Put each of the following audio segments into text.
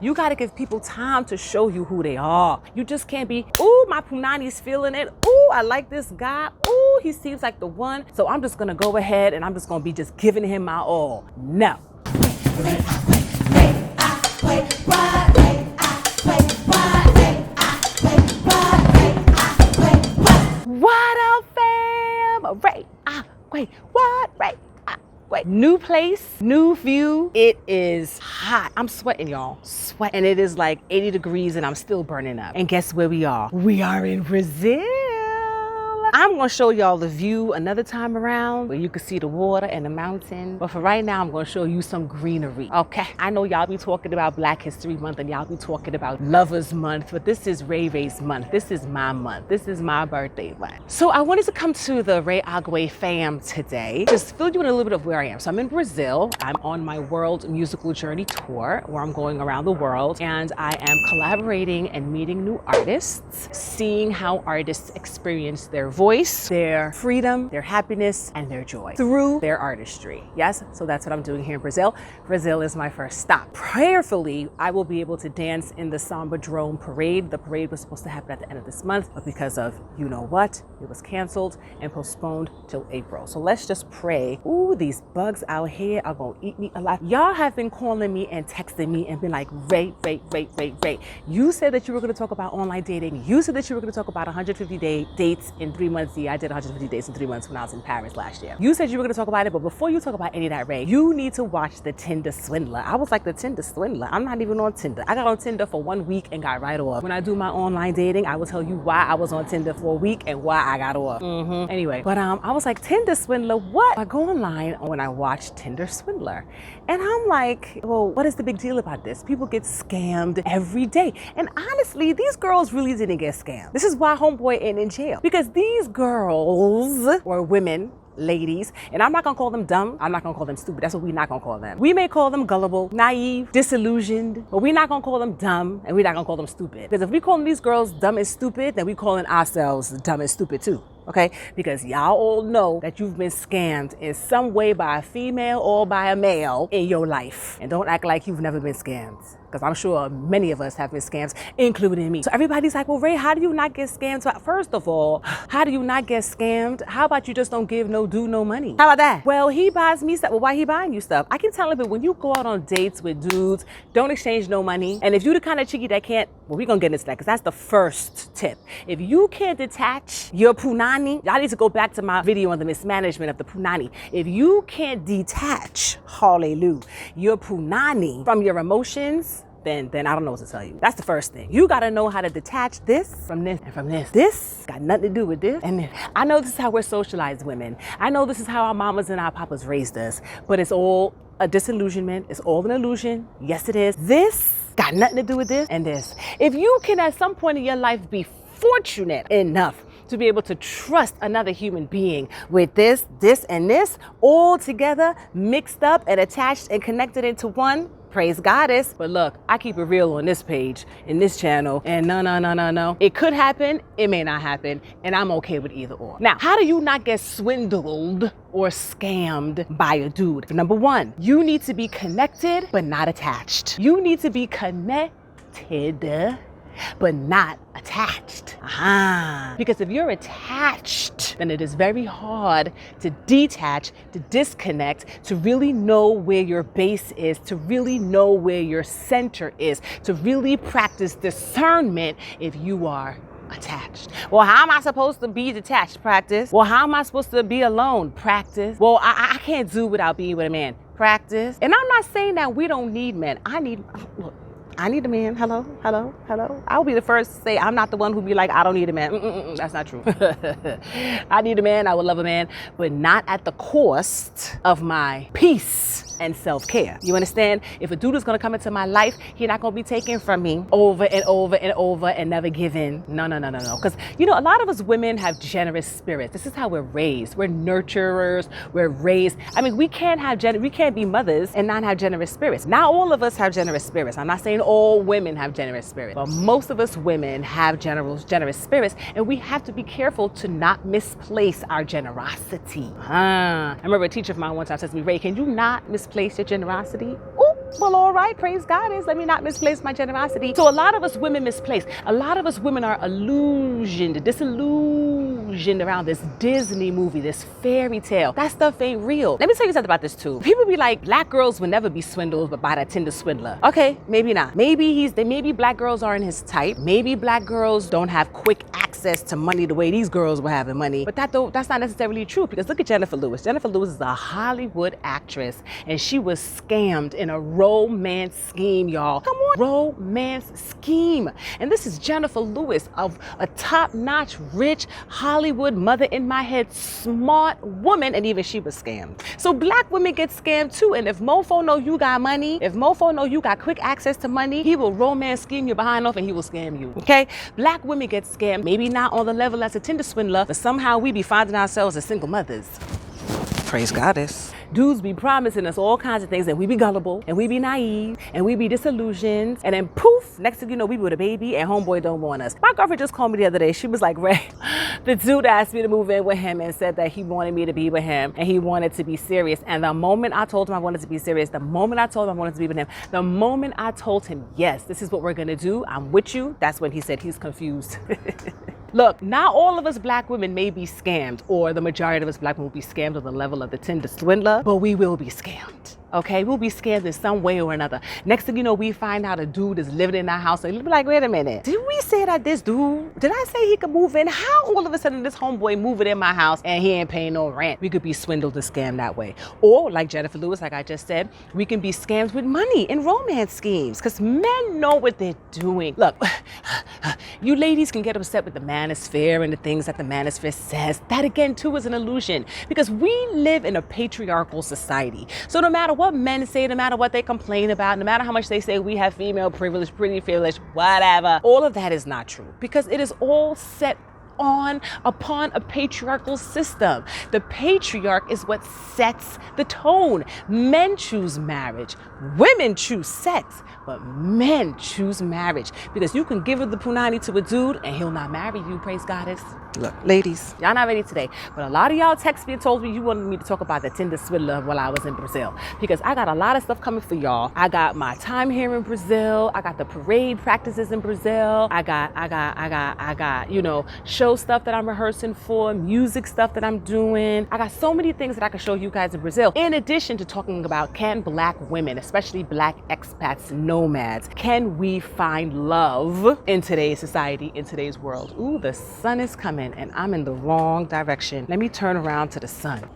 You gotta give people time to show you who they are. You just can't be, ooh, my punani's feeling it. Ooh, I like this guy. Ooh, he seems like the one. So I'm just gonna go ahead and I'm just gonna be just giving him my all. No. What up, fam? Wait, what? Wait. New place, new view. It is hot. I'm sweating, y'all. Sweat. And it is like 80 degrees and I'm still burning up. And guess where we are? We are in Brazil. I'm gonna show y'all the view another time around where you can see the water and the mountain. But for right now, I'm gonna show you some greenery, okay? I know y'all be talking about Black History Month and y'all be talking about Lovers Month, but this is RAE's month. This is my month. This is my birthday month. So I wanted to come to the RAEdiate fam today, just fill you in a little bit of where I am. So I'm in Brazil. I'm on my world musical journey tour where I'm going around the world and I am collaborating and meeting new artists, seeing how artists experience their voice, their freedom, their happiness, and their joy through their artistry. Yes, so that's what I'm doing here in Brazil. Brazil is my first stop. Prayerfully, I will be able to dance in the Samba Drone parade. The parade was supposed to happen at the end of this month, but because of you know what, it was canceled and postponed till April. So let's just pray. Ooh, these bugs out here are gonna eat me alive. Y'all have been calling me and texting me and been like, Rae. You said that you were gonna talk about online dating. You said that you were gonna talk about 150-day dates in 3 months. Yeah, I did 150 days in 3 months when I was in Paris last year. You said you were gonna talk about it, but before you talk about any of that, Rae, you need to watch the Tinder Swindler. I was like, the Tinder Swindler? I'm not even on Tinder. I got on Tinder for 1 week and got right off. When I do my online dating, I will tell you why I was on Tinder for a week and why I got off. Anyway, but I was like, Tinder Swindler, what? I go online when I watch Tinder Swindler. And I'm like, well, what is the big deal about this? People get scammed every day. And honestly, these girls really didn't get scammed. This is why homeboy ain't in jail. Because these girls or women, ladies, and I'm not gonna call them dumb, I'm not gonna call them stupid, that's what we're not gonna call them. We may call them gullible, naive, disillusioned, but we're not gonna call them dumb and we're not gonna call them stupid. Because if we call these girls dumb and stupid, then we calling ourselves dumb and stupid too. Okay, because y'all all know that you've been scammed in some way by a female or by a male in your life. And don't act like you've never been scammed, because I'm sure many of us have been scammed, including me. So everybody's like, well, Rae, how do you not get scammed? So first of all, how do you not get scammed? How about you just don't give no dude no money? How about that? Well, he buys me stuff. Well, why he buying you stuff? I can tell him, but when you go out on dates with dudes, don't exchange no money. And if you the kind of chickie that can't, well, we're gonna get into that, because that's the first tip. If you can't detach your punani, y'all need to go back to my video on the mismanagement of the punani. If you can't detach, hallelujah, your punani from your emotions, then I don't know what to tell you. That's the first thing. You gotta know how to detach this from this and from this. This got nothing to do with this and this. I know this is how we're socialized women. I know this is how our mamas and our papas raised us, but it's all a disillusionment. It's all an illusion. Yes, it is. This got nothing to do with this and this. If you can at some point in your life be fortunate enough to be able to trust another human being with this, and this, all together, mixed up and attached and connected into one, praise Goddess. But look, I keep it real on this page, in this channel, and no. It could happen, it may not happen, and I'm okay with either or. Now, how do you not get swindled or scammed by a dude? Number one, you need to be connected, but not attached. You need to be connected, but not attached. Because if you're attached, then it is very hard to detach, to disconnect, to really know where your base is, to really know where your center is, to really practice discernment if you are attached. Well, how am I supposed to be detached? Practice. Well, how am I supposed to be alone? Practice. Well, I can't do without being with a man. Practice. And I'm not saying that we don't need men. I need a man. Hello. I'll be the first to say I'm not the one who be like, I don't need a man. That's not true. I need a man. I would love a man, but not at the cost of my peace and self-care. You understand? If a dude is gonna come into my life, he's not gonna be taken from me over and over and never given. No. Because you know, a lot of us women have generous spirits. This is how we're raised. We're nurturers. We're raised. I mean, we can't be mothers and not have generous spirits. Not all of us have generous spirits. I'm not saying all women have generous spirits, but most of us women have generous spirits, and we have to be careful to not misplace our generosity. I remember a teacher of mine one time said to me, Rae, can you not misplace your generosity? Ooh, Well, all right, praise Goddess. Let me not misplace my generosity. So a lot of us women misplace. A lot of us women are disillusioned around this Disney movie, this fairy tale. That stuff ain't real. Let me tell you something about this too. People be like, black girls will never be swindled but by that Tinder swindler. Okay, maybe not. Maybe black girls aren't his type. Maybe black girls don't have quick access to money the way these girls were having money. But that's not necessarily true, because look at Jennifer Lewis. Jennifer Lewis is a Hollywood actress, and she was scammed in a romance scheme, y'all. Come on, romance scheme. And this is Jennifer Lewis, of a top-notch, rich Hollywood mother in my head, smart woman, and even she was scammed. So black women get scammed too. And if mofo know you got money, if mofo know you got quick access to money, he will romance scheme you behind off and he will scam you. Okay? Black women get scammed, maybe not on the level as a Tinder swindler, but somehow we be finding ourselves as single mothers. Praise Goddess. Dudes be promising us all kinds of things, and we be gullible, and we be naive, and we be disillusioned, and then poof, next thing you know, we with a baby, and homeboy don't want us. My girlfriend just called me the other day. She was like, Ray, the dude asked me to move in with him and said that he wanted me to be with him, and he wanted to be serious. And the moment I told him I wanted to be serious, the moment I told him I wanted to be with him, the moment I told him, yes, this is what we're gonna do, I'm with you, that's when he said he's confused. Look, not all of us black women may be scammed, or the majority of us black women will be scammed on the level of the Tinder swindler, but we will be scammed. Okay, we'll be scammed in some way or another. Next thing you know, we find out a dude is living in our house, and you'll be like, wait a minute, did we say that this dude, did I say he could move in? How all of a sudden this homeboy moving in my house and he ain't paying no rent? We could be swindled and scammed that way. Or like Jennifer Lewis, like I just said, we can be scammed with money in romance schemes, because men know what they're doing. Look, you ladies can get upset with the manosphere and the things that the manosphere says. That again too is an illusion, because we live in a patriarchal society. So no matter what men say, no matter what they complain about, no matter how much they say we have female privilege, pretty privilege, whatever, all of that is not true, because it is all set upon a patriarchal system. The patriarch is what sets the tone. Men choose marriage, women choose sex, but men choose marriage, because you can give her the punani to a dude and he'll not marry you, praise Goddess. Look, ladies, y'all not ready today, but a lot of y'all text me and told me you wanted me to talk about the Tinder Swindler while I was in Brazil, because I got a lot of stuff coming for y'all. I got my time here in Brazil. I got the parade practices in Brazil. I got, you know, show stuff that I'm rehearsing for, music stuff that I'm doing. I got so many things that I can show you guys in Brazil, in addition to talking about, can black women, especially black expats, nomads, can we find love in today's society, in today's world? Ooh, the sun is coming and I'm in the wrong direction. Let me turn around to the sun.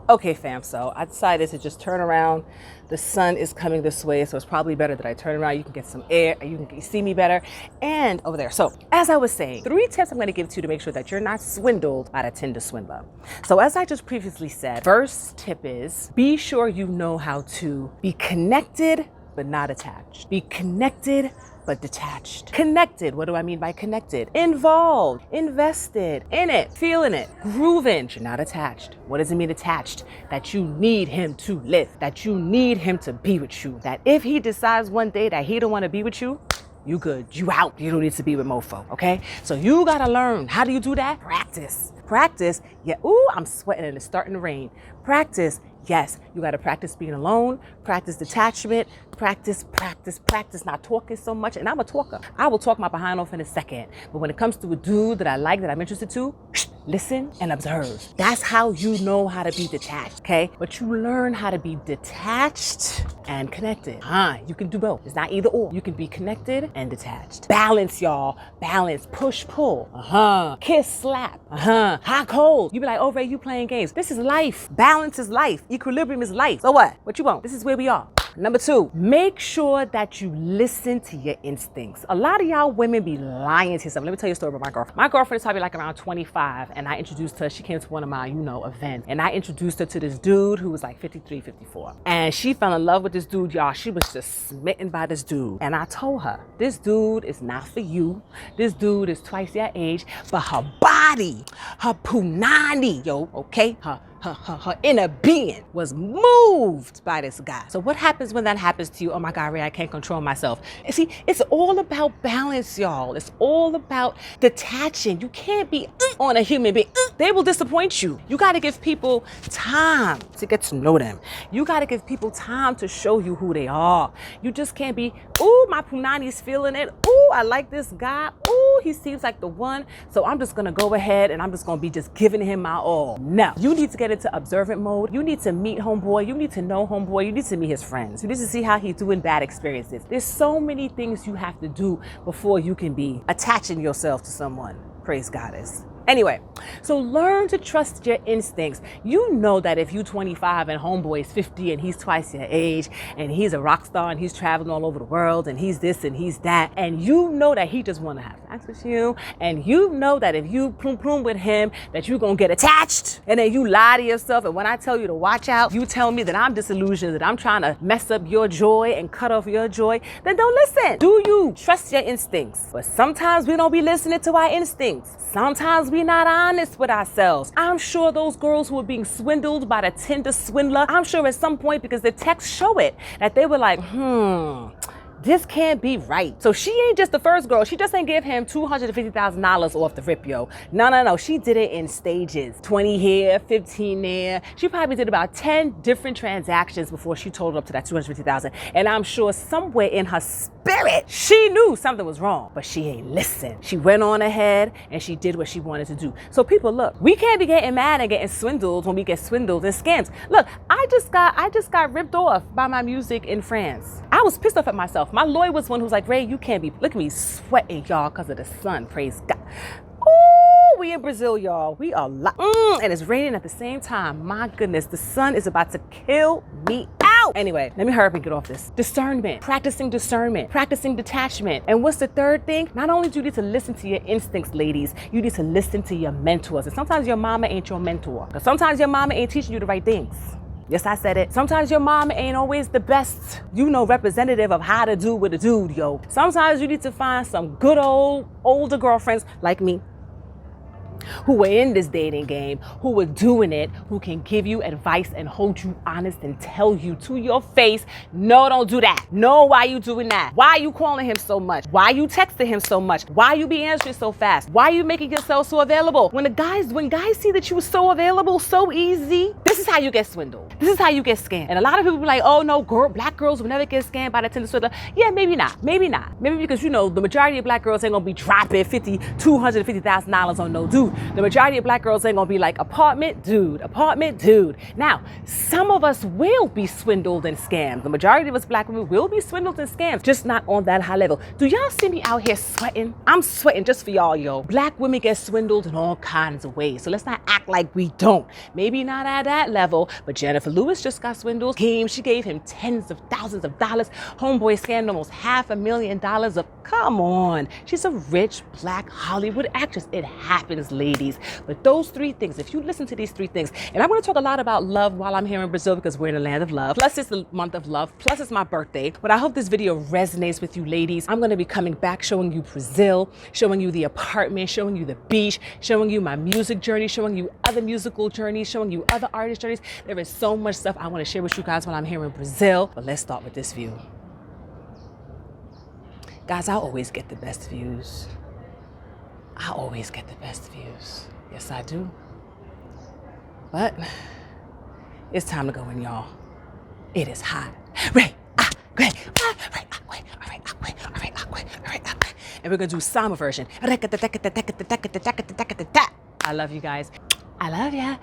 Okay, fam, so I decided to just turn around. The sun is coming this way, so it's probably better that I turn around. You can get some air, you can see me better, and over there. So as I was saying, 3 tips I'm gonna give to you to make sure that you're not swindled by a Tinder swindler. So as I just previously said, first tip is be sure you know how to be connected but not attached. Be connected but detached. Connected, what do I mean by connected? Involved, invested in it, feeling it, grooving. You're not attached. What does it mean attached? That you need him to live, that you need him to be with you, that if he decides one day that he don't want to be with you, you good, you out. You don't need to be with mofo, okay? So you gotta learn. How do you do that? Practice. Practice, yeah, ooh, I'm sweating and it's starting to rain. Practice, yes, you gotta practice being alone, practice detachment, practice not talking so much. And I'm a talker. I will talk my behind off in a second. But when it comes to a dude that I like, that I'm interested to, listen and observe. That's how you know how to be detached, okay? But you learn how to be detached and connected. You can do both. It's not either or. You can be connected and detached. Balance, y'all. Balance. Push, pull. Kiss, slap. Hot, cold. You be like, oh, Ray, you playing games. This is life. Balance is life. Equilibrium is life. So what? What you want? This is where we are. Number 2, make sure that you listen to your instincts. A lot of y'all women be lying to yourself. Let me tell you a story about my girlfriend. My girlfriend is probably like around 25, and I introduced her. She came to one of my, events, and I introduced her to this dude who was like 53, 54. And she fell in love with this dude, y'all. She was just smitten by this dude. And I told her, this dude is not for you. This dude is twice your age, but her body, her punani, okay? Her her inner being was moved by this guy. So what happens when that happens to you? Oh my God, Ray, I can't control myself. And see, it's all about balance, y'all. It's all about detaching. You can't be on a human being. They will disappoint you. You got to give people time to get to know them. You got to give people time to show you who they are. You just can't be, ooh, my punani's feeling it. Ooh, I like this guy. Ooh, he seems like the one. So I'm just going to go ahead and I'm just going to be just giving him my all. No, you need to get into observant mode. You need to meet homeboy. You need to know homeboy. You need to meet his friends. You need to see how he's doing bad experiences. There's so many things you have to do before you can be attaching yourself to someone. Praise Goddess. Anyway, so learn to trust your instincts. You know that if you 25 and homeboy is 50 and he's twice your age and he's a rock star and he's traveling all over the world and he's this and he's that, and you know that he just want to have sex with you, and you know that if you plum with him that you're going to get attached, and then you lie to yourself, and when I tell you to watch out, you tell me that I'm disillusioned, that I'm trying to mess up your joy and cut off your joy, then don't listen. Do you trust your instincts? But sometimes we don't be listening to our instincts. Sometimes we're not honest with ourselves. I'm sure those girls who were being swindled by the Tinder Swindler, I'm sure at some point, because the texts show it, that they were like, this can't be right. So she ain't just the first girl. She just ain't give him $250,000 off the rip, yo. No. She did it in stages. 20 here, 15 there. She probably did about 10 different transactions before she totaled up to that $250,000. And I'm sure somewhere in her spirit, she knew something was wrong, but she ain't listen. She went on ahead and she did what she wanted to do. So people, look, we can't be getting mad and getting swindled when we get swindled and scams. Look, I just got ripped off by my music in France. I was pissed off at myself. My lawyer was one who's like, Ray, you can't be, look at me sweating, y'all, because of the sun, praise God. Oh, we in Brazil, y'all. We are and it's raining at the same time. My goodness, the sun is about to kill me out. Anyway, let me hurry up and get off this. Discernment, practicing detachment. And what's the third thing? Not only do you need to listen to your instincts, ladies, you need to listen to your mentors. And sometimes your mama ain't your mentor, because sometimes your mama ain't teaching you the right things. Yes, I said it. Sometimes your mom ain't always the best, representative of how to do with a dude, yo. Sometimes you need to find some good old older girlfriends like me, who were in this dating game, who were doing it, who can give you advice and hold you honest and tell you to your face, no, don't do that. No, why you doing that? Why you calling him so much? Why you texting him so much? Why you be answering so fast? Why you making yourself so available? When guys see that you were so available, so easy, this is how you get swindled. This is how you get scammed. And a lot of people be like, oh no, black girls will never get scammed by the Tinder Swindler. Yeah, maybe not. Maybe because the majority of black girls ain't gonna be dropping $250,000 on no dude. The majority of black girls ain't gonna be like apartment dude. Now, some of us will be swindled and scammed. The majority of us black women will be swindled and scammed, just not on that high level. Do y'all see me out here sweating? I'm sweating just for y'all, yo. Black women get swindled in all kinds of ways. So let's not act like we don't. Maybe not at that level, but Jennifer Lewis just got swindled. She gave him tens of thousands of dollars. Homeboy scammed almost $500,000 of, come on. She's a rich black Hollywood actress. It happens, ladies. But those three things, if you listen to these three things, and I'm going to talk a lot about love while I'm here in Brazil because we're in the land of love. Plus it's the month of love. Plus it's my birthday. But I hope this video resonates with you, ladies. I'm going to be coming back showing you Brazil, showing you the apartment, showing you the beach, showing you my music journey, showing you other musical journeys, showing you other artist journeys. There is so much stuff I want to share with you guys while I'm here in Brazil. But let's start with this view. Guys, I always get the best views. Yes, I do. But it's time to go in, y'all. It is hot. And we're gonna do Sama version. I love you guys. I love ya.